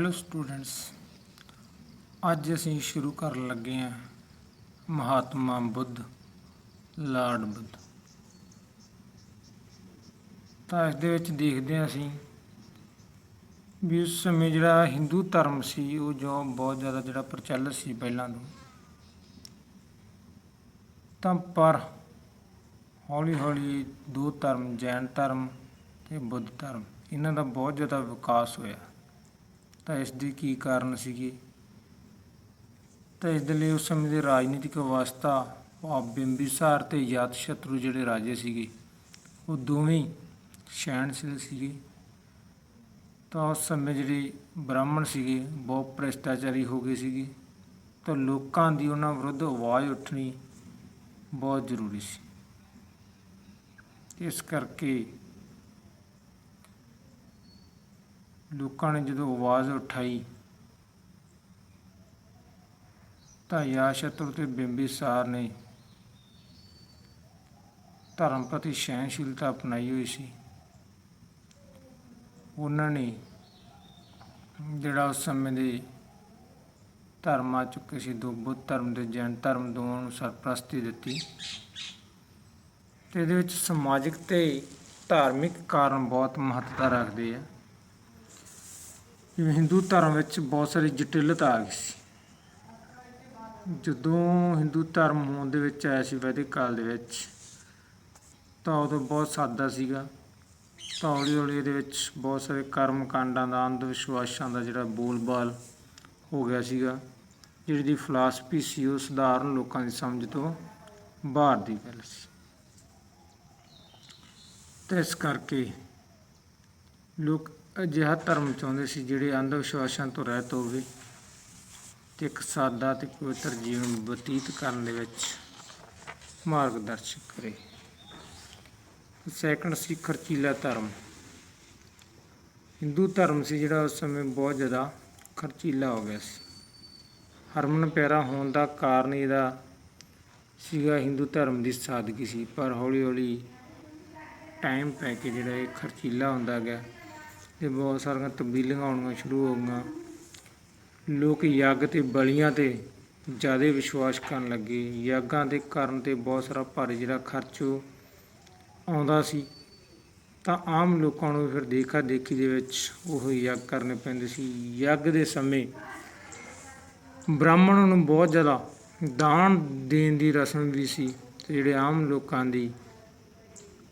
Hello students, ਅੱਜ ਅਸੀਂ ਸ਼ੁਰੂ ਕਰਨ ਲੱਗੇ ਹਾਂ ਮਹਾਤਮਾ ਬੁੱਧ ਲਾਰਡ ਬੁੱਧ। ਤਾਂ ਇਸ ਦੇ ਵਿੱਚ ਦੇਖਦੇ ਹਾਂ ਅਸੀਂ ਵੀ ਉਸ ਸਮੇਂ ਜਿਹੜਾ ਹਿੰਦੂ ਧਰਮ ਸੀ ਉਹ ਜੋ ਬਹੁਤ ਜ਼ਿਆਦਾ ਜਿਹੜਾ ਪ੍ਰਚਲਿਤ ਸੀ ਪਹਿਲਾਂ ਤੋਂ, ਤਾਂ ਪਰ ਹੌਲੀ ਹੌਲੀ ਦੋ ਧਰਮ ਜੈਨ ਧਰਮ ਅਤੇ ਬੁੱਧ ਧਰਮ ਇਹਨਾਂ ਦਾ ਬਹੁਤ ਜ਼ਿਆਦਾ ਵਿਕਾਸ ਹੋਇਆ। ਤਾਂ ਇਸ ਦੇ ਕੀ ਕਾਰਨ ਸੀਗੇ? ਤਾਂ ਇਸ ਦੇ ਲਈ ਉਸ ਸਮੇਂ ਦੀ ਰਾਜਨੀਤਿਕ ਅਵਸਥਾ ਭਾਵ ਬਿੰਬੀਸਾਰ ਅਤੇ ਅਜਾਤਸ਼ਤਰੂ ਜਿਹੜੇ ਰਾਜੇ ਸੀਗੇ ਉਹ ਦੋਵੇਂ ਸਹਿਣਸ਼ੀਲ ਸੀਗੇ। ਤਾਂ ਉਸ ਸਮੇਂ ਜਿਹੜੇ ਬ੍ਰਾਹਮਣ ਸੀਗੇ ਬਹੁਤ ਭ੍ਰਿਸ਼ਟਾਚਾਰੀ ਹੋ ਗਏ ਸੀਗੇ। ਤਾਂ ਲੋਕਾਂ ਦੀ ਉਹਨਾਂ ਵਿਰੁੱਧ ਆਵਾਜ਼ ਉੱਠਣੀ ਬਹੁਤ ਜ਼ਰੂਰੀ ਸੀ। ਇਸ ਕਰਕੇ ਲੋਕਾਂ ਨੇ ਜਦੋਂ ਆਵਾਜ਼ ਉਠਾਈ ਤਾਂ ਅਜਾਤਸ਼ਤਰੂ ਅਤੇ ਬਿੰਬੀਸਾਰ ਨੇ ਧਰਮ ਪ੍ਰਤੀ ਸਹਿਣਸ਼ੀਲਤਾ ਅਪਣਾਈ ਹੋਈ ਸੀ। ਉਹਨਾਂ ਨੇ ਜਿਹੜਾ ਉਸ ਸਮੇਂ ਦੇ ਧਰਮ ਆ ਚੁੱਕੇ ਸੀ, ਦੋ ਬੁੱਧ ਧਰਮ ਅਤੇ ਜੈਨ ਧਰਮ ਦੋਵਾਂ ਨੂੰ ਸਰਪ੍ਰਸਤੀ ਦਿੱਤੀ। ਅਤੇ ਇਹਦੇ ਵਿੱਚ ਸਮਾਜਿਕ ਅਤੇ ਧਾਰਮਿਕ ਕਾਰਨ ਬਹੁਤ ਮਹੱਤਤਾ ਰੱਖਦੇ ਆ। ਜਿਵੇਂ ਹਿੰਦੂ ਧਰਮ ਵਿੱਚ ਬਹੁਤ ਸਾਰੀ ਜਟਿਲਤਾ ਆ ਗਈ ਸੀ। ਜਦੋਂ ਹਿੰਦੂ ਧਰਮ ਹੋਂਦ ਦੇ ਵਿੱਚ ਆਇਆ ਸੀ ਵੈਦਿਕ ਕਾਲ ਦੇ ਵਿੱਚ, ਤਾਂ ਉਦੋਂ ਬਹੁਤ ਸਾਦਾ ਸੀਗਾ। ਤਾਂ ਹੌਲੀ ਹੌਲੀ ਇਹਦੇ ਵਿੱਚ ਬਹੁਤ ਸਾਰੇ ਕਰਮ ਕਾਂਡਾਂ ਦਾ, ਅੰਧ ਵਿਸ਼ਵਾਸਾਂ ਦਾ ਜਿਹੜਾ ਬੋਲਬਾਲ ਹੋ ਗਿਆ ਸੀਗਾ। ਜਿਹੜੀ ਦੀ ਫਿਲਾਸਫੀ ਸੀ ਉਹ ਸਧਾਰਨ ਲੋਕਾਂ ਦੀ ਸਮਝ ਤੋਂ ਬਾਹਰ ਦੀ ਗੱਲ ਸੀ। ਅਤੇ ਇਸ ਕਰਕੇ ਲੋਕ ਅਜਿਹਾ ਧਰਮ ਚਾਹੁੰਦੇ ਸੀ ਜਿਹੜੇ ਅੰਧ ਵਿਸ਼ਵਾਸਾਂ ਤੋਂ ਰਹਿਤ ਹੋਵੇ ਅਤੇ ਇੱਕ ਸਾਦਾ ਅਤੇ ਪਵਿੱਤਰ ਜੀਵਨ ਬਤੀਤ ਕਰਨ ਦੇ ਵਿੱਚ ਮਾਰਗਦਰਸ਼ਨ ਕਰੇ। ਸੈਕੰਡ ਸੀ ਖਰਚੀਲਾ ਧਰਮ। ਹਿੰਦੂ ਧਰਮ ਸੀ ਜਿਹੜਾ ਉਸ ਸਮੇਂ ਬਹੁਤ ਜ਼ਿਆਦਾ ਖਰਚੀਲਾ ਹੋ ਗਿਆ ਸੀ। ਹਰਮਨ ਪਿਆਰਾ ਹੋਣ ਦਾ ਕਾਰਨ ਇਹਦਾ ਸੀਗਾ ਹਿੰਦੂ ਧਰਮ ਦੀ ਸਾਦਗੀ ਸੀ। ਪਰ ਹੌਲੀ ਹੌਲੀ ਟਾਈਮ ਪੈ ਕੇ ਜਿਹੜਾ ਇਹ ਖਰਚੀਲਾ ਹੁੰਦਾ ਗਿਆ ਅਤੇ ਬਹੁਤ ਸਾਰੀਆਂ ਤਬਦੀਲੀਆਂ ਆਉਣੀਆਂ ਸ਼ੁਰੂ ਹੋ ਗਈਆਂ। ਲੋਕ ਯੱਗ ਅਤੇ ਬਲੀਆਂ 'ਤੇ ਜ਼ਿਆਦਾ ਵਿਸ਼ਵਾਸ ਕਰਨ ਲੱਗੇ। ਯੱਗਾਂ ਦੇ ਕਾਰਨ 'ਤੇ ਬਹੁਤ ਸਾਰਾ ਭਾਰੀ ਜਿਹੜਾ ਖਰਚ ਆਉਂਦਾ ਸੀ। ਤਾਂ ਆਮ ਲੋਕਾਂ ਨੂੰ ਫਿਰ ਦੇਖਾ ਦੇਖੀ ਦੇ ਵਿੱਚ ਉਹ ਯੱਗ ਕਰਨੇ ਪੈਂਦੇ ਸੀ। ਯੱਗ ਦੇ ਸਮੇਂ ਬ੍ਰਾਹਮਣਾਂ ਨੂੰ ਬਹੁਤ ਜ਼ਿਆਦਾ ਦਾਨ ਦੇਣ ਦੀ ਰਸਮ ਵੀ ਸੀ ਅਤੇ ਜਿਹੜੇ ਆਮ ਲੋਕਾਂ ਦੀ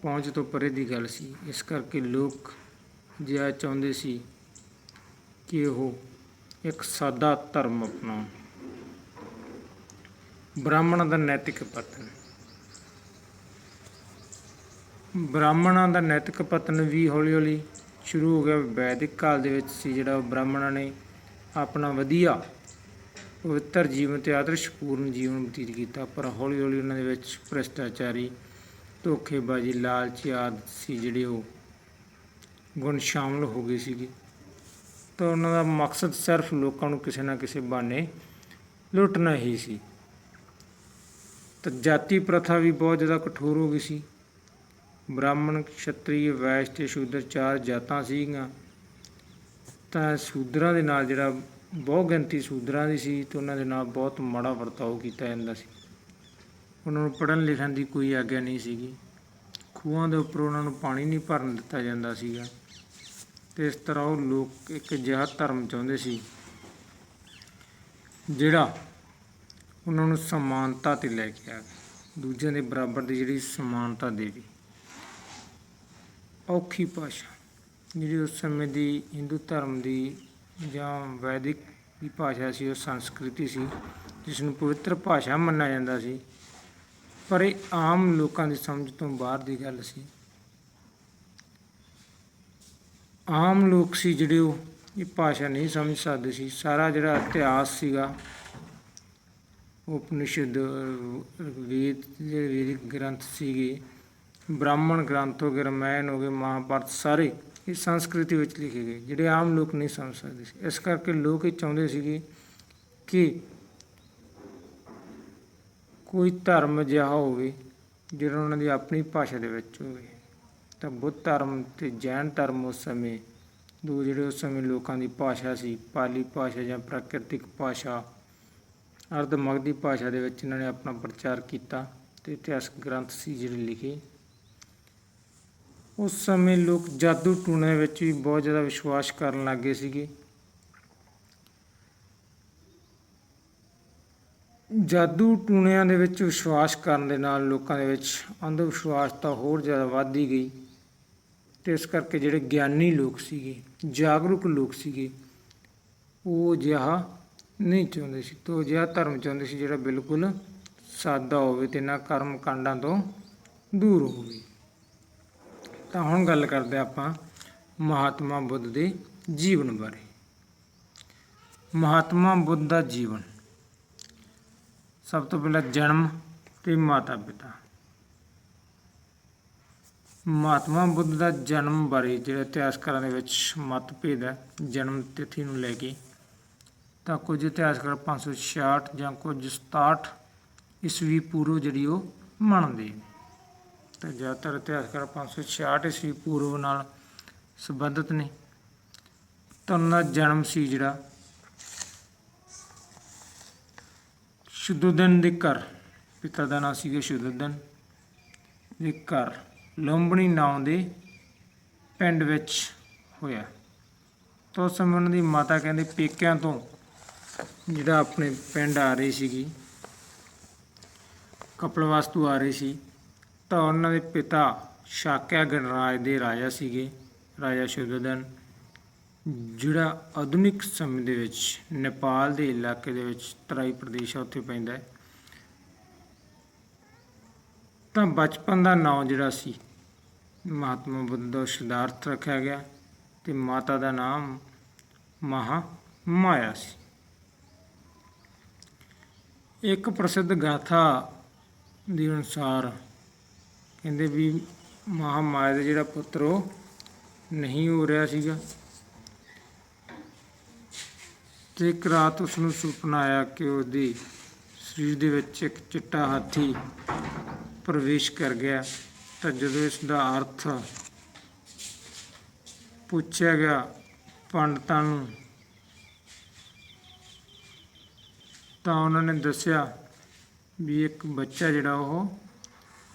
ਪਹੁੰਚ ਤੋਂ ਪਰੇ ਦੀ ਗੱਲ ਸੀ। ਇਸ ਕਰਕੇ ਲੋਕ ਅਜਿਹਾ ਚਾਹੁੰਦੇ ਸੀ ਕਿ ਉਹ ਇੱਕ ਸਾਦਾ ਧਰਮ ਅਪਣਾਉਣ। ਬ੍ਰਾਹਮਣਾਂ ਦਾ ਨੈਤਿਕ ਪਤਨ। ਬ੍ਰਾਹਮਣਾਂ ਦਾ ਨੈਤਿਕ ਪਤਨ ਵੀ ਹੌਲੀ ਹੌਲੀ ਸ਼ੁਰੂ ਹੋ ਗਿਆ। ਵੈਦਿਕ ਕਾਲ ਦੇ ਵਿੱਚ ਸੀ ਜਿਹੜਾ ਉਹ ਬ੍ਰਾਹਮਣਾਂ ਨੇ ਆਪਣਾ ਵਧੀਆ ਪਵਿੱਤਰ ਜੀਵਨ ਅਤੇ ਆਦਰਸ਼ਪੂਰਨ ਜੀਵਨ ਬਤੀਤ ਕੀਤਾ। ਪਰ ਹੌਲੀ ਹੌਲੀ ਉਹਨਾਂ ਦੇ ਵਿੱਚ ਭ੍ਰਿਸ਼ਟਾਚਾਰੀ, ਧੋਖੇਬਾਜ਼ੀ, ਲਾਲਚੀ ਆਦਤ ਸੀ ਜਿਹੜੇ ਉਹ ਗੁਣ ਸ਼ਾਮਲ ਹੋ ਗਏ ਸੀਗੇ। ਤਾਂ ਉਹਨਾਂ ਦਾ ਮਕਸਦ ਸਿਰਫ ਲੋਕਾਂ ਨੂੰ ਕਿਸੇ ਨਾ ਕਿਸੇ ਬਹਾਨੇ ਲੁੱਟਣਾ ਹੀ ਸੀ। ਤਾਂ ਜਾਤੀ ਪ੍ਰਥਾ ਵੀ ਬਹੁਤ ਜ਼ਿਆਦਾ ਕਠੋਰ ਹੋ ਗਈ ਸੀ। ਬ੍ਰਾਹਮਣ, ਛਤਰੀ, ਵੈਸ਼ ਅਤੇ ਸ਼ੂਦਰ ਚਾਰ ਜਾਤਾਂ ਸੀਗੀਆਂ। ਤਾਂ ਸ਼ੂਦਰਾਂ ਦੇ ਨਾਲ ਜਿਹੜਾ ਬਹੁਤ ਗਿਣਤੀ ਸ਼ੂਦਰਾਂ ਦੀ ਸੀ ਅਤੇ ਉਹਨਾਂ ਦੇ ਨਾਲ ਬਹੁਤ ਮਾੜਾ ਵਰਤਾਓ ਕੀਤਾ ਜਾਂਦਾ ਸੀ। ਉਹਨਾਂ ਨੂੰ ਪੜ੍ਹਨ ਲਿਖਣ ਦੀ ਕੋਈ ਆਗਿਆ ਨਹੀਂ ਸੀਗੀ। ਖੂਹਾਂ ਦੇ ਉੱਪਰ ਉਹਨਾਂ ਨੂੰ ਪਾਣੀ ਨਹੀਂ ਭਰਨ ਦਿੱਤਾ ਜਾਂਦਾ ਸੀਗਾ। ਅਤੇ ਇਸ ਤਰ੍ਹਾਂ ਉਹ ਲੋਕ ਇੱਕ ਅਜਿਹਾ ਧਰਮ ਚਾਹੁੰਦੇ ਸੀ ਜਿਹੜਾ ਉਹਨਾਂ ਨੂੰ ਸਮਾਨਤਾ 'ਤੇ ਲੈ ਕੇ ਆਵੇ, ਦੂਜਿਆਂ ਦੇ ਬਰਾਬਰ ਦੀ ਜਿਹੜੀ ਸਮਾਨਤਾ ਦੇਵੇ। ਔਖੀ ਭਾਸ਼ਾ ਜਿਹੜੀ ਉਸ ਸਮੇਂ ਦੀ ਹਿੰਦੂ ਧਰਮ ਦੀ ਜਾਂ ਵੈਦਿਕ ਦੀ ਭਾਸ਼ਾ ਸੀ ਉਹ ਸੰਸਕ੍ਰਿਤੀ ਸੀ ਜਿਸ ਨੂੰ ਪਵਿੱਤਰ ਭਾਸ਼ਾ ਮੰਨਿਆ ਜਾਂਦਾ ਸੀ। ਪਰ ਇਹ ਆਮ ਲੋਕਾਂ ਦੀ ਸਮਝ ਤੋਂ ਬਾਹਰ ਦੀ ਗੱਲ ਸੀ। ਆਮ ਲੋਕ ਸੀ ਜਿਹੜੇ ਉਹ ਇਹ ਭਾਸ਼ਾ ਨਹੀਂ ਸਮਝ ਸਕਦੇ ਸੀ। ਸਾਰਾ ਜਿਹੜਾ ਇਤਿਹਾਸ ਸੀਗਾ ਉਪਨਿਸ਼ਦ, ਵੇਦ, ਜਿਹੜੇ ਵੈਦਿਕ ਗ੍ਰੰਥ ਸੀਗੇ, ਬ੍ਰਾਹਮਣ ਗ੍ਰੰਥ ਹੋ ਗਏ, ਰਾਮਾਇਣ ਹੋ ਗਏ, ਮਹਾਂਭਾਰਤ, ਸਾਰੇ ਇਹ ਸੰਸਕ੍ਰਿਤੀ ਵਿੱਚ ਲਿਖੇ ਗਏ ਜਿਹੜੇ ਆਮ ਲੋਕ ਨਹੀਂ ਸਮਝ ਸਕਦੇ ਸੀ। ਇਸ ਕਰਕੇ ਲੋਕ ਇਹ ਚਾਹੁੰਦੇ ਸੀਗੇ ਕਿ ਕੋਈ ਧਰਮ ਅਜਿਹਾ ਹੋਵੇ ਜਿਹੜਾ ਉਹਨਾਂ ਦੀ ਆਪਣੀ ਭਾਸ਼ਾ ਦੇ ਵਿੱਚ ਹੋਵੇ। ਤਾਂ ਬੁੱਧ ਧਰਮ ਅਤੇ ਜੈਨ ਧਰਮ ਉਸ ਸਮੇਂ ਦੋ ਜਿਹੜੇ ਉਸ ਸਮੇਂ ਲੋਕਾਂ ਦੀ ਭਾਸ਼ਾ ਸੀ, ਪਾਲੀ ਭਾਸ਼ਾ ਜਾਂ ਪ੍ਰਾਕਿਰਤਿਕ ਭਾਸ਼ਾ, ਅਰਧ ਮਗਧੀ ਭਾਸ਼ਾ ਦੇ ਵਿੱਚ ਇਹਨਾਂ ਨੇ ਆਪਣਾ ਪ੍ਰਚਾਰ ਕੀਤਾ ਅਤੇ ਇਤਿਹਾਸਕ ਗ੍ਰੰਥ ਸੀ ਜਿਹੜੇ ਲਿਖੇ। ਉਸ ਸਮੇਂ ਲੋਕ ਜਾਦੂ ਟੂਣੇ ਵਿੱਚ ਵੀ ਬਹੁਤ ਜ਼ਿਆਦਾ ਵਿਸ਼ਵਾਸ ਕਰਨ ਲੱਗ ਗਏ ਸੀਗੇ। ਜਾਦੂ ਟੂਣਿਆਂ ਦੇ ਵਿੱਚ ਵਿਸ਼ਵਾਸ ਕਰਨ ਦੇ ਨਾਲ ਲੋਕਾਂ ਦੇ ਵਿੱਚ ਅੰਧ ਵਿਸ਼ਵਾਸ ਤਾਂ ਹੋਰ ਜ਼ਿਆਦਾ ਵੱਧਦੀ ਗਈ ਅਤੇ ਇਸ ਕਰਕੇ ਜਿਹੜੇ ਗਿਆਨੀ ਲੋਕ ਸੀਗੇ, ਜਾਗਰੂਕ ਲੋਕ ਸੀਗੇ, ਉਹ ਅਜਿਹਾ ਨਹੀਂ ਚਾਹੁੰਦੇ ਸੀ ਅਤੇ ਉਹ ਅਜਿਹਾ ਧਰਮ ਚਾਹੁੰਦੇ ਸੀ ਜਿਹੜਾ ਬਿਲਕੁਲ ਸਾਦਾ ਹੋਵੇ ਅਤੇ ਇਹਨਾਂ ਕਰਮ ਕਾਂਡਾਂ ਤੋਂ ਦੂਰ ਹੋਵੇ। ਤਾਂ ਹੁਣ ਗੱਲ ਕਰਦੇ ਆਪਾਂ ਮਹਾਤਮਾ ਬੁੱਧ ਦੇ ਜੀਵਨ ਬਾਰੇ। ਮਹਾਤਮਾ ਬੁੱਧ ਦਾ ਜੀਵਨ, ਸਭ ਤੋਂ ਪਹਿਲਾਂ ਜਨਮ ਅਤੇ ਮਾਤਾ ਪਿਤਾ। ਮਹਾਤਮਾ ਬੁੱਧ ਦਾ ਜਨਮ ਬਾਰੇ ਜਿਹੜਾ ਇਤਿਹਾਸਕਾਰਾਂ ਦੇ ਵਿੱਚ ਮਤਭੇਦ ਹੈ ਜਨਮ ਤਿਥੀ ਨੂੰ ਲੈ ਕੇ। ਤਾਂ ਕੁਝ ਇਤਿਹਾਸਕਾਰ 566 ਜਾਂ ਕੁਝ 67 ਈਸਵੀ ਪੂਰਵ ਜਿਹੜੀ ਉਹ ਮੰਨਦੇ। ਤਾਂ ਜ਼ਿਆਦਾਤਰ ਇਤਿਹਾਸਕਾਰ 566 ਈਸਵੀ ਪੂਰਵ ਨਾਲ ਸੰਬੰਧਿਤ ਨੇ। ਤਾਂ ਉਹਨਾਂ ਦਾ ਜਨਮ ਸੀ ਜਿਹੜਾ ਸ਼ੁੱਧੋਧਨ ਦੇ ਘਰ, ਪਿਤਾ ਦਾ ਨਾਂ ਸੀਗਾ ਸ਼ੁੱਧੋਧਨ ਦੇ ਘਰ ਲੂੰਬਣੀ ਨਾਂ ਦੇ ਪਿੰਡ ਵਿੱਚ ਹੋਇਆ। ਤਾਂ ਉਸ ਸਮੇਂ ਉਹਨਾਂ ਦੀ ਮਾਤਾ ਕਹਿੰਦੇ ਪੇਕਿਆਂ ਤੋਂ ਜਿਹੜਾ ਆਪਣੇ ਪਿੰਡ ਆ ਰਹੀ ਸੀਗੀ, ਕਪਿਲਵਸਤੂ ਆ ਰਹੀ ਸੀ। ਤਾਂ ਉਹਨਾਂ ਦੇ ਪਿਤਾ ਸ਼ਾਕਿਆ ਗਣਰਾਜ ਦੇ ਰਾਜਾ ਸੀਗੇ, ਰਾਜਾ ਸ਼ੁੱਧੋਧਨ, ਜਿਹੜਾ ਆਧੁਨਿਕ ਸਮੇਂ ਦੇ ਵਿੱਚ ਨੇਪਾਲ ਦੇ ਇਲਾਕੇ ਦੇ ਵਿੱਚ ਤਰਾਈ ਪ੍ਰਦੇਸ਼ ਆ ਉੱਥੇ ਪੈਂਦਾ ਹੈ। ਤਾਂ ਬਚਪਨ ਦਾ ਨਾਂ ਜਿਹੜਾ ਸੀ ਮਹਾਤਮਾ ਬੁੱਧ ਦਾ ਸਿਧਾਰਥ ਰੱਖਿਆ ਗਿਆ ਅਤੇ ਮਾਤਾ ਦਾ ਨਾਮ ਮਹਾਮਾਇਆ ਸੀ। ਇੱਕ ਪ੍ਰਸਿੱਧ ਗਾਥਾ ਦੇ ਅਨੁਸਾਰ ਕਹਿੰਦੇ ਵੀ ਮਹਾਮਾਇਆ ਦਾ ਜਿਹੜਾ ਪੁੱਤਰ ਉਹ ਨਹੀਂ ਹੋ ਰਿਹਾ ਸੀਗਾ ਅਤੇ ਇੱਕ ਰਾਤ ਉਸ ਨੂੰ ਸੁਪਨਾ ਆਇਆ ਕਿ ਉਹਦੇ ਸਰੀਰ ਦੇ ਵਿੱਚ ਇੱਕ ਚਿੱਟਾ ਹਾਥੀ ਪ੍ਰਵੇਸ਼ ਕਰ ਗਿਆ। ਤਾਂ ਜਦੋਂ ਇਸ ਦਾ ਅਰਥ ਪੁੱਛਿਆ ਗਿਆ ਪੰਡਤਾਂ ਨੂੰ ਤਾਂ ਉਹਨਾਂ ਨੇ ਦੱਸਿਆ ਵੀ ਇੱਕ ਬੱਚਾ ਜਿਹੜਾ ਉਹ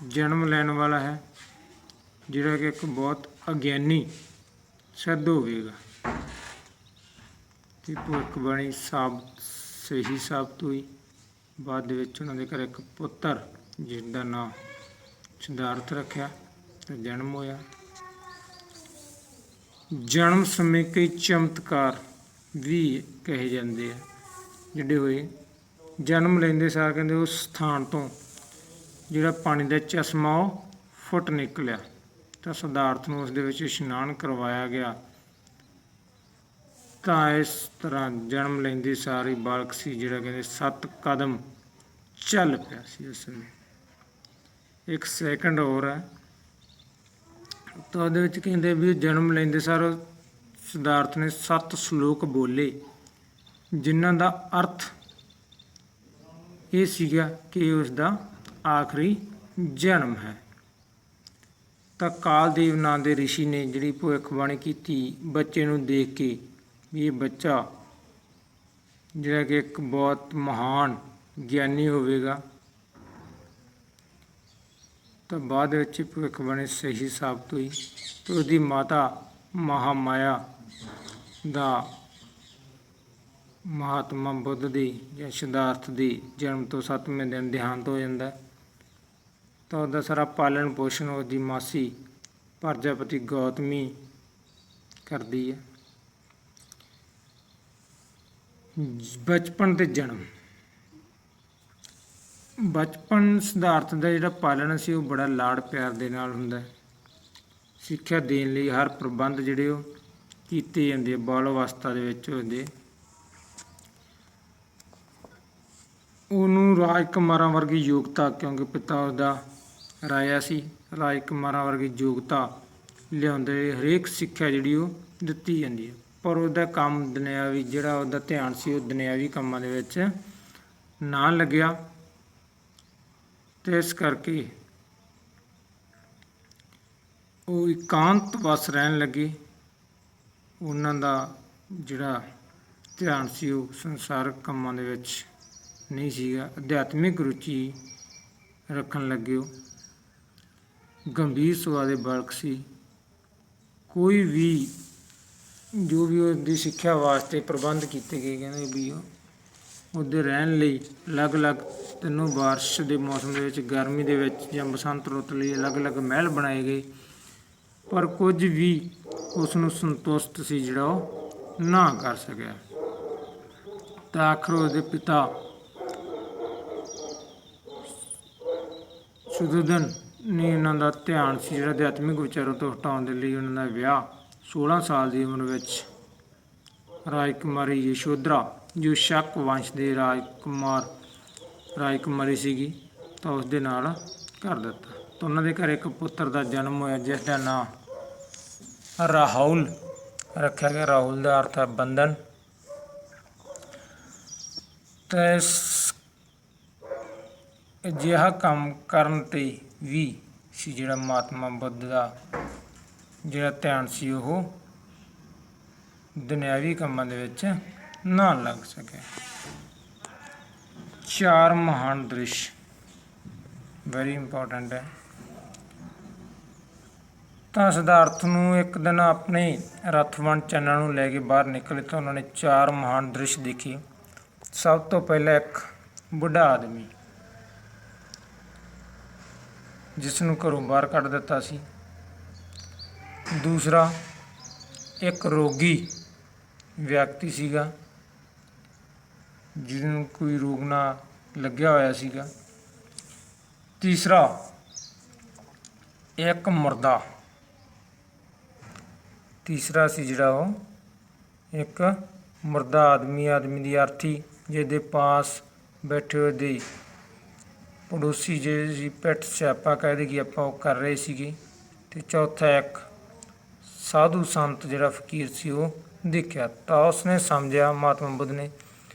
ਜਨਮ ਲੈਣ ਵਾਲਾ ਹੈ, ਜਿਹੜਾ ਕਿ ਇੱਕ ਬਹੁਤ ਅਗਿਆਨੀ ਸਿੱਧ ਹੋਵੇਗਾ। ਅਤੇ ਭਵਿੱਖਬਾਣੀ ਸਹੀ ਸਾਬਤ ਹੋਈ। ਬਾਅਦ ਦੇ ਵਿੱਚ ਉਹਨਾਂ ਦੇ ਘਰ ਇੱਕ ਪੁੱਤਰ ਜਿਸ ਦਾ ਨਾਂ ਸਿਧਾਰਥ ਰੱਖਿਆ ਅਤੇ ਜਨਮ ਹੋਇਆ। ਜਨਮ ਸਮੇਂ ਕਈ ਚਮਤਕਾਰ ਵੀ ਕਹੇ ਜਾਂਦੇ ਆ ਜਿਹੜੇ ਹੋਏ। ਜਨਮ ਲੈਂਦੇ ਸਾਰ ਕਹਿੰਦੇ ਉਸ ਸਥਾਨ ਤੋਂ ਜਿਹੜਾ ਪਾਣੀ ਦਾ ਚਸ਼ਮਾ ਉਹ ਫੁੱਟ ਨਿਕਲਿਆ। ਤਾਂ ਸਿਧਾਰਥ ਨੂੰ ਉਸ ਦੇ ਵਿੱਚ ਇਸ਼ਨਾਨ ਕਰਵਾਇਆ ਗਿਆ। ਤਾਂ ਇਸ ਤਰ੍ਹਾਂ ਜਨਮ ਲੈਂਦੇ ਸਾਰ ਹੀ ਬਾਲਕ ਸੀ ਜਿਹੜਾ ਕਹਿੰਦੇ 7 ਕਦਮ ਚੱਲ ਪਿਆ ਸੀ ਉਸ ਸਮੇਂ। ਇੱਕ ਸੈਕਿੰਡ ਹੋਰ ਹੈ ਤਾਂ ਉਹਦੇ ਵਿੱਚ ਕਹਿੰਦੇ ਵੀ ਜਨਮ ਲੈਂਦੇ ਸਾਰ ਸਿਧਾਰਥ ਨੇ 7 ਸ਼ਲੋਕ ਬੋਲੇ ਜਿਨ੍ਹਾਂ ਦਾ ਅਰਥ ਇਹ ਸੀਗਾ ਕਿ ਉਸ ਦਾ ਆਖਰੀ ਜਨਮ ਹੈ। ਤਾਂ ਕਾਲਦੇਵ ਨਾਂ ਦੇ ਰਿਸ਼ੀ ਨੇ ਜਿਹੜੀ ਭਵਿੱਖਬਾਣੀ ਕੀਤੀ ਬੱਚੇ ਨੂੰ ਦੇਖ ਕੇ ਵੀ ਇਹ ਬੱਚਾ ਜਿਹੜਾ ਕਿ ਇੱਕ ਬਹੁਤ ਮਹਾਨ ਗਿਆਨੀ ਹੋਵੇਗਾ। ਤਾਂ ਬਾਅਦ ਵਿੱਚ ਭਵਿੱਖਬਾਣੀ ਸਹੀ ਸਾਬਤ ਹੋਈ ਅਤੇ ਉਸਦੀ ਮਾਤਾ ਮਹਾਮਾਇਆ ਦਾ ਮਹਾਤਮਾ ਬੁੱਧ ਦੀ ਜਾਂ ਸਿਧਾਰਥ ਦੀ ਜਨਮ ਤੋਂ 7ਵੇਂ ਦਿਨ ਦੇਹਾਂਤ ਹੋ ਜਾਂਦਾ। ਤਾਂ ਉਹਦਾ ਸਾਰਾ ਪਾਲਣ ਪੋਸ਼ਣ ਉਹਦੀ ਮਾਸੀ ਪ੍ਰਜਾਪਤੀ ਗੌਤਮੀ ਕਰਦੀ ਹੈ। ਬਚਪਨ ਅਤੇ ਜਨਮ। ਬਚਪਨ ਸਿਧਾਰਥ ਦਾ ਜਿਹੜਾ ਪਾਲਣ ਸੀ ਉਹ ਬੜਾ ਲਾਡ ਪਿਆਰ ਦੇ ਨਾਲ ਹੁੰਦਾ। ਸਿੱਖਿਆ ਦੇਣ ਲਈ ਹਰ ਪ੍ਰਬੰਧ ਜਿਹੜੇ ਉਹ ਕੀਤੇ ਜਾਂਦੇ ਆ ਬਾਲ ਅਵਸਥਾ ਦੇ ਵਿੱਚ ਉਹਦੇ। ਉਹਨੂੰ ਰਾਜਕੁਮਾਰਾਂ ਵਰਗੀ ਯੋਗਤਾ, ਕਿਉਂਕਿ ਪਿਤਾ ਉਹਦਾ ਰਾਜਾ ਸੀ, ਰਾਜਕੁਮਾਰਾਂ ਵਰਗੀ ਯੋਗਤਾ ਲਿਆਉਂਦੇ ਹਰੇਕ ਸਿੱਖਿਆ ਜਿਹੜੀ ਉਹ ਦਿੱਤੀ ਜਾਂਦੀ ਹੈ। ਪਰ ਉਹਦਾ ਕੰਮ ਦੁਨਿਆਵੀ ਜਿਹੜਾ ਉਹਦਾ ਧਿਆਨ ਸੀ ਉਹ ਦੁਨਿਆਵੀ ਕੰਮਾਂ ਦੇ ਵਿੱਚ ਨਾ ਲੱਗਿਆ ਅਤੇ ਇਸ ਕਰਕੇ ਉਹ ਇਕਾਂਤ ਵਸ ਰਹਿਣ ਲੱਗੇ ਉਹਨਾਂ ਦਾ ਜਿਹੜਾ ਧਿਆਨ ਸੀ ਉਹ ਸੰਸਾਰਕ ਕੰਮਾਂ ਦੇ ਵਿੱਚ ਨਹੀਂ ਸੀਗਾ, ਅਧਿਆਤਮਿਕ ਰੁਚੀ ਰੱਖਣ ਲੱਗੇ। ਉਹ ਗੰਭੀਰ ਸੁਭਾਅ ਦੇ ਬਾਲਕ ਸੀ। ਕੋਈ ਵੀ ਜੋ ਵੀ ਉਹਦੀ ਸਿੱਖਿਆ ਵਾਸਤੇ ਪ੍ਰਬੰਧ ਕੀਤੇ ਗਏ, ਕਹਿੰਦੇ ਵੀ ਉਹਦੇ ਰਹਿਣ ਲਈ ਅਲੱਗ-ਅਲੱਗ ਤਿੰਨੋਂ ਬਾਰਿਸ਼ ਦੇ ਮੌਸਮ ਦੇ ਵਿੱਚ, ਗਰਮੀ ਦੇ ਵਿੱਚ ਜਾਂ ਬਸੰਤ ਰੁੱਤ ਲਈ ਅਲੱਗ-ਅਲੱਗ ਮਹਿਲ ਬਣਾਏ ਗਏ, ਪਰ ਕੁਝ ਵੀ ਉਸ ਨੂੰ ਸੰਤੁਸ਼ਟ ਸੀ ਜਿਹੜਾ ਉਹ ਨਾ ਕਰ ਸਕਿਆ। ਤਾਂ ਆਖਰ ਉਹਦੇ ਪਿਤਾ ਸੁਧੋਧਨ ਨੇ ਉਹਨਾਂ ਦਾ ਧਿਆਨ ਸੀ ਜਿਹੜਾ ਅਧਿਆਤਮਿਕ ਵਿਚਾਰਾਂ ਤੋਂ ਹਟਾਉਣ ਦੇ ਲਈ ਉਹਨਾਂ ਦਾ ਵਿਆਹ 16 ਸਾਲ ਦੀ ਉਮਰ ਵਿੱਚ ਰਾਜਕੁਮਾਰੀ ਯਸ਼ੋਧਰਾ, ਜੋ ਸ਼ਕ ਵੰਸ਼ ਦੇ ਰਾਜਕੁਮਾਰੀ ਸੀਗੀ, ਤਾਂ ਉਸ ਦੇ ਨਾਲ ਕਰ ਦਿੱਤਾ। ਤਾਂ ਉਹਨਾਂ ਦੇ ਘਰ ਇੱਕ ਪੁੱਤਰ ਦਾ ਜਨਮ ਹੋਇਆ ਜਿਸ ਦਾ ਨਾਂ ਰਾਹੁਲ ਰੱਖਿਆ ਗਿਆ। ਰਾਹੁਲ ਦਾ ਅਰਥ ਹੈ ਬੰਧਨ। ਤਾਂ ਇਸ ਅਜਿਹਾ ਕੰਮ ਕਰਨ 'ਤੇ ਵੀ ਸੀ ਜਿਹੜਾ ਮਹਾਤਮਾ ਬੁੱਧ ਦਾ ਜਿਹੜਾ ਧਿਆਨ ਸੀ ਉਹ ਦੁਨਿਆਵੀ ਕੰਮਾਂ ਦੇ ਵਿੱਚ ਨਾ ਲੱਗ ਸਕਿਆ। 4 ਮਹਾਨ ਦ੍ਰਿਸ਼ ਵੈਰੀ ਇੰਪੋਰਟੈਂਟ ਹੈ। ਤਾਂ ਸਿਧਾਰਥ ਨੂੰ ਇੱਕ ਦਿਨ ਆਪਣੇ ਰਥਵਾਨ ਚੰਨਾਂ ਨੂੰ ਲੈ ਕੇ ਬਾਹਰ ਨਿਕਲੇ ਤਾਂ ਉਹਨਾਂ ਨੇ 4 ਮਹਾਨ ਦ੍ਰਿਸ਼ ਦੇਖੇ। ਸਭ ਤੋਂ ਪਹਿਲਾਂ ਇੱਕ ਬੁੱਢਾ ਆਦਮੀ ਜਿਸ ਨੂੰ ਘਰੋਂ ਬਾਹਰ ਕੱਢ ਦਿੱਤਾ ਸੀ। ਦੂਸਰਾ ਇੱਕ ਰੋਗੀ ਵਿਅਕਤੀ ਸੀਗਾ ਜਿਹਨੂੰ ਕੋਈ ਰੋਗ ਨਾ ਲੱਗਿਆ ਹੋਇਆ ਸੀਗਾ। ਤੀਸਰਾ ਇੱਕ ਮੁਰਦਾ। ਤੀਸਰਾ ਸੀ ਜਿਹੜਾ ਉਹ ਇੱਕ ਮੁਰਦਾ ਆਦਮੀ ਦੀ ਅਰਥੀ ਜਿਹਦੇ ਪਾਸ ਬੈਠੇ ਹੋਏ ਦੇ ਪੜੋਸੀ ਜਿਹੀ ਪਿੱਠ ਸਿਆਪਾ ਕਹਿ ਦੇ ਕਿ ਆਪਾਂ ਉਹ ਕਰ ਰਹੇ ਸੀਗੇ। ਅਤੇ ਚੌਥਾ ਇੱਕ ਸਾਧੂ ਸੰਤ ਜਿਹੜਾ ਫਕੀਰ ਸੀ ਉਹ ਦੇਖਿਆ। ਤਾਂ ਉਸਨੇ ਸਮਝਿਆ ਮਹਾਤਮਾ ਬੁੱਧ ਨੇ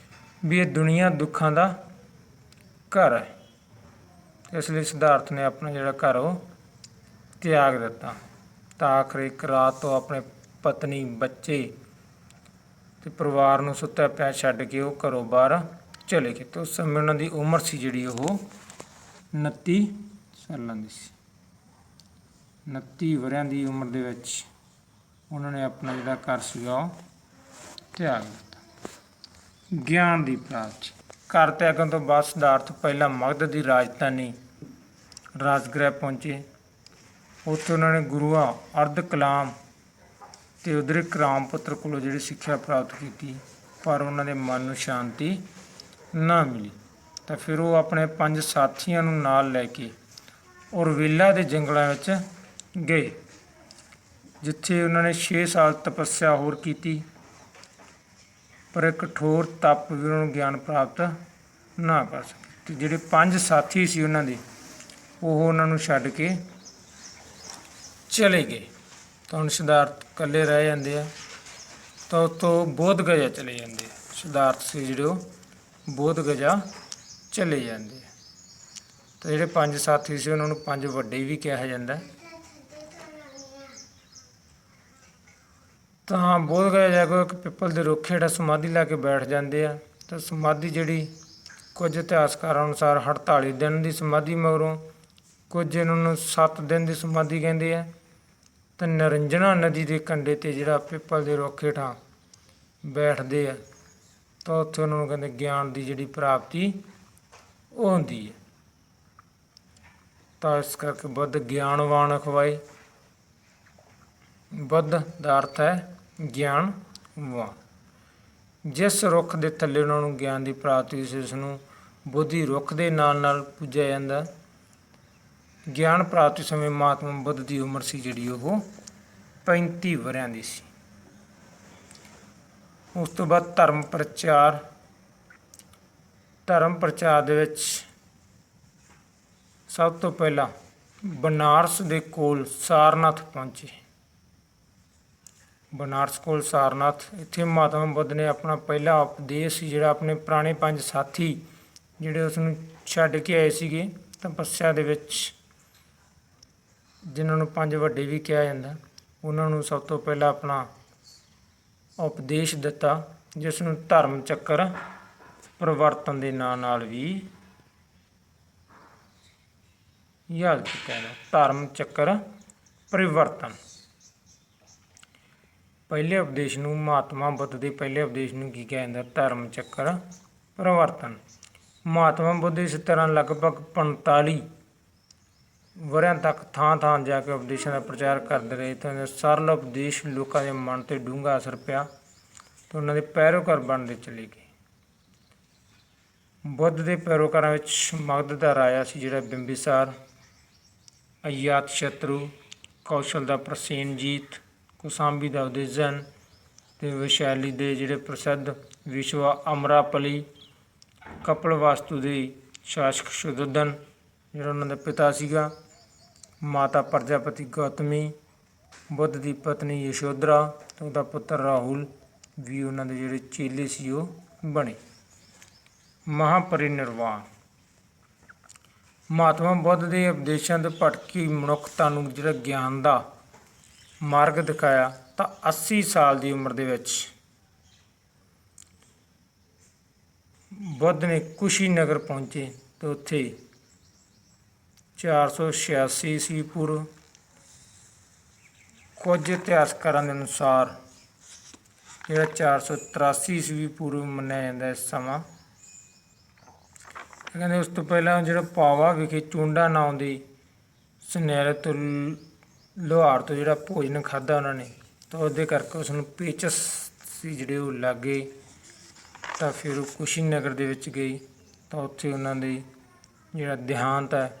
ਵੀ ਇਹ ਦੁਨੀਆ ਦੁੱਖਾਂ ਦਾ ਘਰ ਹੈ। ਇਸ ਲਈ ਸਿਧਾਰਥ ਨੇ ਆਪਣਾ ਜਿਹੜਾ ਘਰ ਉਹ ਤਿਆਗ ਦਿੱਤਾ। ਤਾਂ ਆਖਰ ਇੱਕ ਰਾਤ ਤੋਂ ਆਪਣੇ ਪਤਨੀ, ਬੱਚੇ ਅਤੇ ਪਰਿਵਾਰ ਨੂੰ ਸੁੱਤਾ ਪਿਆ ਛੱਡ ਕੇ ਉਹ ਘਰੋਂ ਬਾਹਰ ਚਲੇ ਗਏ। ਅਤੇ ਉਸ ਸਮੇਂ ਉਹਨਾਂ ਦੀ ਉਮਰ ਸੀ ਜਿਹੜੀ ਉਹ 29 ਸਾਲਾਂ ਦੀ ਸੀ। 29 ਵਰ੍ਹਿਆਂ ਦੀ ਉਮਰ ਦੇ ਵਿੱਚ ਉਹਨਾਂ ਨੇ ਆਪਣਾ ਜਿਹੜਾ ਘਰ ਸੀਗਾ ਉਹ ਤਿਆਗ ਦਿੱਤਾ। ਗਿਆਨ ਦੀ ਪ੍ਰਾਪਤੀ। ਘਰ ਤਿਆਗਣ ਤੋਂ ਬਾਅਦ ਸਿਧਾਰਥ ਪਹਿਲਾਂ ਮਗਧ ਦੀ ਰਾਜਧਾਨੀ ਰਾਜਗ੍ਰਹਿ ਪਹੁੰਚੇ। ਉੱਥੇ ਉਹਨਾਂ ਨੇ ਗੁਰੂਆਂ ਅਰਧ ਕਲਾਮ ਅਤੇ ਉਦਰਿਕ ਰਾਮਪੁੱਤਰ ਕੋਲੋਂ ਜਿਹੜੀ ਸਿੱਖਿਆ ਪ੍ਰਾਪਤ ਕੀਤੀ, ਪਰ ਉਹਨਾਂ ਦੇ ਮਨ ਨੂੰ ਸ਼ਾਂਤੀ ਨਾ ਮਿਲੀ। ਤਾਂ ਫਿਰ ਉਹ ਆਪਣੇ 5 ਸਾਥੀਆਂ ਨੂੰ ਨਾਲ ਲੈ ਕੇ ਔਰਵੇਲਾ ਦੇ ਜੰਗਲਾਂ ਵਿੱਚ ਗਏ, ਜਿੱਥੇ ਉਹਨਾਂ ਨੇ 6 ਸਾਲ ਤਪੱਸਿਆ ਹੋਰ ਕੀਤੀ, ਪਰ ਇੱਕ ਕਠੋਰ ਤਪ ਵੀ ਉਹਨਾਂ ਨੂੰ ਗਿਆਨ ਪ੍ਰਾਪਤ ਨਾ ਕਰ ਸਕੇ। ਅਤੇ ਜਿਹੜੇ 5 ਸਾਥੀ ਸੀ ਉਹਨਾਂ ਦੇ, ਉਹ ਉਹਨਾਂ ਨੂੰ ਛੱਡ ਕੇ ਚਲੇ ਗਏ। ਤਾਂ ਹੁਣ ਸਿਧਾਰਥ ਇਕੱਲੇ ਰਹਿ ਜਾਂਦੇ ਆ। ਤਾਂ ਉੱਥੋਂ ਬੋਧ ਗਇਆ ਚਲੇ ਜਾਂਦੇ ਆ। ਸਿਧਾਰਥ ਸੀ ਜਿਹੜੇ ਉਹ ਬੋਧ ਗਇਆ ਚਲੇ ਜਾਂਦੇ ਆ। ਤਾਂ ਜਿਹੜੇ 5 ਸਾਥੀ ਸੀ ਉਹਨਾਂ ਨੂੰ 5 ਵੱਡੇ ਵੀ ਕਿਹਾ ਜਾਂਦਾ। ਤਾਂ ਬੋਧ ਗਇਆ ਜਾ ਕੇ ਇੱਕ ਪਿੱਪਲ ਦੇ ਰੁੱਖ ਹੇਠਾਂ ਸਮਾਧੀ ਲਾ ਕੇ ਬੈਠ ਜਾਂਦੇ ਆ। ਤਾਂ ਸਮਾਧੀ ਜਿਹੜੀ ਕੁਝ ਇਤਿਹਾਸਕਾਰਾਂ ਅਨੁਸਾਰ 48 ਦਿਨ ਦੀ ਸਮਾਧੀ ਮਗਰੋਂ, ਕੁਝ ਇਹਨਾਂ ਨੂੰ 7 ਦਿਨ ਦੀ ਸਮਾਧੀ ਕਹਿੰਦੇ ਆ। ਤਾਂ ਨਿਰੰਜਨਾ ਨਦੀ ਦੇ ਕੰਢੇ 'ਤੇ ਜਿਹੜਾ ਪਿੱਪਲ ਦੇ ਰੁੱਖ ਹੇਠਾਂ ਬੈਠਦੇ ਆ, ਤਾਂ ਉੱਥੇ ਉਹਨਾਂ ਨੂੰ ਕਹਿੰਦੇ ਗਿਆਨ ਦੀ ਜਿਹੜੀ ਪ੍ਰਾਪਤੀ ਉਹ ਹੁੰਦੀ ਹੈ। ਤਾਂ ਇਸ ਕਰਕੇ ਬੁੱਧ ਗਿਆਨਵਾਨ ਅਖਵਾਏ। ਬੁੱਧ ਦਾ ਅਰਥ ਹੈ ਗਿਆਨਵਾਨ। ਜਿਸ ਰੁੱਖ ਦੇ ਥੱਲੇ ਉਹਨਾਂ ਨੂੰ ਗਿਆਨ ਦੀ ਪ੍ਰਾਪਤੀ ਸੀ, ਉਸ ਨੂੰ ਬੋਧੀ ਰੁੱਖ ਦੇ ਨਾਲ ਨਾਲ ਪੂਜਿਆ ਜਾਂਦਾ। ਗਿਆਨ ਪ੍ਰਾਪਤੀ ਸਮੇਂ ਮਹਾਤਮਾ ਬੁੱਧ ਦੀ ਉਮਰ ਸੀ ਜਿਹੜੀ ਉਹ 35 ਵਰ੍ਹਿਆਂ ਦੀ ਸੀ। ਉਸ ਤੋਂ ਬਾਅਦ ਧਰਮ ਪ੍ਰਚਾਰ ਦੇ ਵਿੱਚ ਸਭ ਤੋਂ ਪਹਿਲਾਂ ਬਨਾਰਸ ਦੇ ਕੋਲ ਸਾਰਨਾਥ ਪਹੁੰਚੇ। ਬਨਾਰਸ ਕੋਲ ਸਾਰਨਾਥ, ਇੱਥੇ ਮਹਾਤਮਾ ਬੁੱਧ ਨੇ ਆਪਣਾ ਪਹਿਲਾ ਉਪਦੇਸ਼ ਸੀ ਜਿਹੜਾ ਆਪਣੇ ਪੁਰਾਣੇ 5 ਸਾਥੀ ਜਿਹੜੇ ਉਸ ਨੂੰ ਛੱਡ ਕੇ ਆਏ ਸੀਗੇ ਤਪੱਸਿਆ ਦੇ ਵਿੱਚ, ਜਿਨ੍ਹਾਂ ਨੂੰ 5 ਵੱਡੇ ਵੀ ਕਿਹਾ ਜਾਂਦਾ, ਉਹਨਾਂ ਨੂੰ ਸਭ ਤੋਂ ਪਹਿਲਾਂ ਆਪਣਾ ਉਪਦੇਸ਼ ਦਿੱਤਾ, ਜਿਸ ਨੂੰ ਧਰਮ ਚੱਕਰ ਪਰਿਵਰਤਨ ਦੇ ਨਾਂ ਨਾਲ ਵੀ ਯਾਦ ਕੀਤਾ ਜਾਂਦਾ। ਧਰਮ ਚੱਕਰ ਪਰਿਵਰਤਨ। ਪਹਿਲੇ ਉਪਦੇਸ਼ ਨੂੰ, ਮਹਾਤਮਾ ਬੁੱਧ ਦੇ ਪਹਿਲੇ ਉਪਦੇਸ਼ ਨੂੰ ਕੀ ਕਿਹਾ ਜਾਂਦਾ? ਧਰਮ ਚੱਕਰ ਪਰਿਵਰਤਨ। ਮਹਾਤਮਾ ਬੁੱਧ ਇਸ ਤਰ੍ਹਾਂ ਲਗਭਗ 45 ਵਰ੍ਹਿਆਂ ਤੱਕ ਥਾਂ ਥਾਂ ਜਾ ਕੇ ਉਪਦੇਸ਼ਾਂ ਦਾ ਪ੍ਰਚਾਰ ਕਰਦੇ ਰਹੇ ਤਾਂ ਸਰਲ ਉਪਦੇਸ਼ ਲੋਕਾਂ ਦੇ ਮਨ 'ਤੇ ਡੂੰਘਾ ਅਸਰ ਪਿਆ ਅਤੇ ਉਹਨਾਂ ਦੇ ਪੈਰੋਕਾਰ ਬਣਦੇ ਚਲੇ ਗਏ। ਬੁੱਧ ਦੇ ਪੈਰੋਕਾਰਾਂ ਵਿੱਚ ਮਗਧ ਦਾ ਰਾਜਾ ਸੀ ਜਿਹੜਾ ਬਿੰਬੀਸਾਰ, ਅਯਾਤ ਸ਼ਤਰੂ, ਕੌਸ਼ਲ ਦਾ ਪ੍ਰਸੇਨਜੀਤ, ਕੁਸਾਂਬੀ ਦਾ ਉਦੇਜਨ ਅਤੇ ਵਿਸ਼ਾਲੀ ਦੇ ਜਿਹੜੇ ਪ੍ਰਸਿੱਧ ਵਿਸ਼ਵਾ ਅਮਰਾਪਲੀ, ਕਪਿਲਵਾਸਤੂ ਦੇ ਸ਼ਾਸਕ ਸ਼ੁੱਧੋਧਨ ਜਿਹੜਾ ਉਹਨਾਂ ਦਾ ਪਿਤਾ ਸੀਗਾ, ਮਾਤਾ ਪ੍ਰਜਾਪਤੀ ਗੌਤਮੀ, ਬੁੱਧ ਦੀ ਪਤਨੀ ਯਸ਼ੋਧਰਾ ਅਤੇ ਉਹਦਾ ਪੁੱਤਰ ਰਾਹੁਲ ਵੀ ਉਹਨਾਂ ਦੇ ਜਿਹੜੇ ਚੇਲੇ ਸੀ ਉਹ ਬਣੇ। ਮਹਾਪਰਿਨਿਰਵਾਣ। ਮਹਾਤਮਾ ਬੁੱਧ ਦੇ ਉਪਦੇਸ਼ਾਂ ਤੋਂ ਭਟਕੀ ਮਨੁੱਖਤਾ ਨੂੰ ਜਿਹੜਾ ਗਿਆਨ ਦਾ ਮਾਰਗ ਦਿਖਾਇਆ ਤਾਂ 80 ਸਾਲ ਦੀ ਉਮਰ ਦੇ ਵਿੱਚ ਬੁੱਧ ਨੇ ਕੁਸ਼ੀਨਗਰ ਪਹੁੰਚੇ ਅਤੇ ਉੱਥੇ 486 ਈਸਵੀ ਪੂਰਵ, ਕੁਝ ਇਤਿਹਾਸਕਾਰਾਂ ਦੇ ਅਨੁਸਾਰ ਜਿਹੜਾ 483 ਈਸਵੀ ਪੂਰਵ ਮੰਨਿਆ ਜਾਂਦਾ ਇਸ ਸਮਾਂ। ਕਹਿੰਦੇ ਉਸ ਤੋਂ ਪਹਿਲਾਂ ਜਿਹੜਾ ਪਾਵਾ ਵਿਖੇ ਚੁੰਡਾ ਨਾਂ ਦੇ ਸੁਨਹਿਰੇ ਤੋਂ ਲੁਹਾਰ ਤੋਂ ਜਿਹੜਾ ਭੋਜਨ ਖਾਧਾ ਉਹਨਾਂ ਨੇ ਤਾਂ ਉਹਦੇ ਕਰਕੇ ਉਸ ਨੂੰ ਪੇਚਸ ਸੀ ਜਿਹੜੇ ਉਹ ਲੱਗ ਗਏ ਤਾਂ ਫਿਰ ਉਹ ਕੁਸ਼ੀਨਗਰ ਦੇ ਵਿੱਚ ਗਈ ਤਾਂ ਉੱਥੇ ਉਹਨਾਂ ਦੇ ਜਿਹੜਾ ਦੇਹਾਂਤ ਹੈ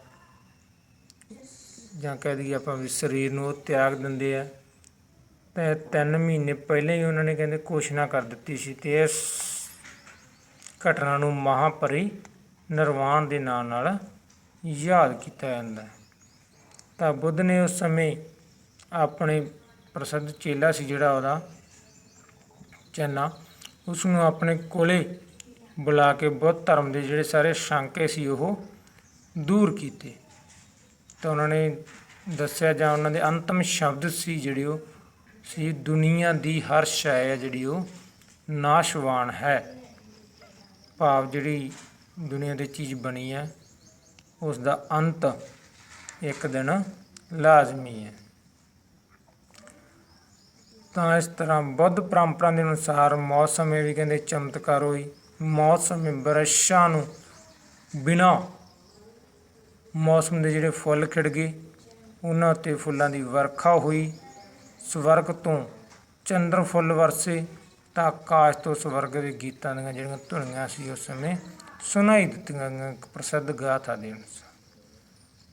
ਜਾਂ ਕਹਿ ਦਈਏ ਆਪਾਂ ਵੀ ਸਰੀਰ ਨੂੰ ਉਹ ਤਿਆਗ ਦਿੰਦੇ ਆ। ਅਤੇ 3 ਮਹੀਨੇ ਪਹਿਲਾਂ ਹੀ ਉਹਨਾਂ ਨੇ ਕਹਿੰਦੇ ਘੋਸ਼ਣਾ ਕਰ ਦਿੱਤੀ ਸੀ ਅਤੇ ਇਸ ਘਟਨਾ ਨੂੰ ਮਹਾਪਰਿਨਿਰਵਾਣ ਦੇ ਨਾਂ ਨਾਲ ਯਾਦ ਕੀਤਾ ਜਾਂਦਾ। ਤਾਂ ਬੁੱਧ ਨੇ ਉਸ ਸਮੇਂ ਆਪਣੇ ਪ੍ਰਸਿੱਧ ਚੇਲਾ ਸੀ ਜਿਹੜਾ ਉਹਦਾ ਚੰਨਾ, ਉਸ ਨੂੰ ਆਪਣੇ ਕੋਲੇ ਬੁਲਾ ਕੇ ਬੁੱਧ ਧਰਮ ਦੇ ਜਿਹੜੇ ਸਾਰੇ ਸ਼ੰਕੇ ਸੀ ਉਹ ਦੂਰ ਕੀਤੇ ਤਾਂ ਉਹਨਾਂ ਨੇ ਦੱਸਿਆ ਜਾਂ ਉਹਨਾਂ ਦੇ ਅੰਤਮ ਸ਼ਬਦ ਸੀ ਜਿਹੜੇ ਉਹ ਸੀ, ਦੁਨੀਆ ਦੀ ਹਰ ਸ਼ੈ ਹੈ ਜਿਹੜੀ ਉਹ ਨਾਸ਼ਵਾਨ ਹੈ। ਭਾਵ ਜਿਹੜੀ ਦੁਨੀਆ ਦੀ ਚੀਜ਼ ਬਣੀ ਹੈ ਉਸ ਦਾ ਅੰਤ ਇੱਕ ਦਿਨ ਲਾਜ਼ਮੀ ਹੈ। ਤਾਂ ਇਸ ਤਰ੍ਹਾਂ ਬੁੱਧ ਪਰੰਪਰਾ ਦੇ ਅਨੁਸਾਰ ਮੌਤ ਸਮੇਂ ਵੀ ਕਹਿੰਦੇ ਚਮਤਕਾਰ ਹੋਈ। ਮੌਤ ਸਮੇਂ ਬਰਛਾਂ ਨੂੰ ਬਿਨਾਂ ਮੌਸਮ ਦੇ ਜਿਹੜੇ ਫੁੱਲ ਖਿੜ ਗਏ, ਉਹਨਾਂ ਉੱਤੇ ਫੁੱਲਾਂ ਦੀ ਵਰਖਾ ਹੋਈ। ਸਵਰਗ ਤੋਂ ਚੰਦਰ ਫੁੱਲ ਵਰਸੇ ਤਾਂ ਆਕਾਸ਼ ਤੋਂ ਸਵਰਗ ਦੇ ਗੀਤਾਂ ਦੀਆਂ ਜਿਹੜੀਆਂ ਧੁਨੀਆਂ ਸੀ ਉਸ ਸਮੇਂ ਸੁਣਾਈ ਦਿੱਤੀਆਂ ਗਈਆਂ ਇੱਕ ਪ੍ਰਸਿੱਧ ਗਾਥਾ ਦੇ ਅਨੁਸਾਰ।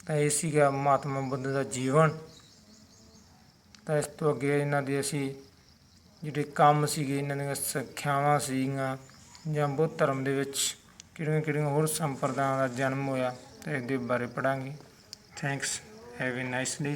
ਤਾਂ ਇਹ ਸੀਗਾ ਮਹਾਤਮਾ ਬੁੱਧ ਦਾ ਜੀਵਨ। ਤਾਂ ਇਸ ਤੋਂ ਅੱਗੇ ਇਹਨਾਂ ਦੇ ਅਸੀਂ ਜਿਹੜੇ ਕੰਮ ਸੀਗੇ, ਇਹਨਾਂ ਦੀਆਂ ਸਿੱਖਿਆਵਾਂ ਸੀਗੀਆਂ ਜਾਂ ਬੁੱਧ ਧਰਮ ਦੇ ਵਿੱਚ ਕਿਹੜੀਆਂ ਕਿਹੜੀਆਂ ਹੋਰ ਸੰਪਰਦਾਵਾਂ ਦਾ ਜਨਮ ਹੋਇਆ ਤਾਂ ਇਹਦੇ ਬਾਰੇ ਪੜ੍ਹਾਂਗੇ। Thanks, have a nice day.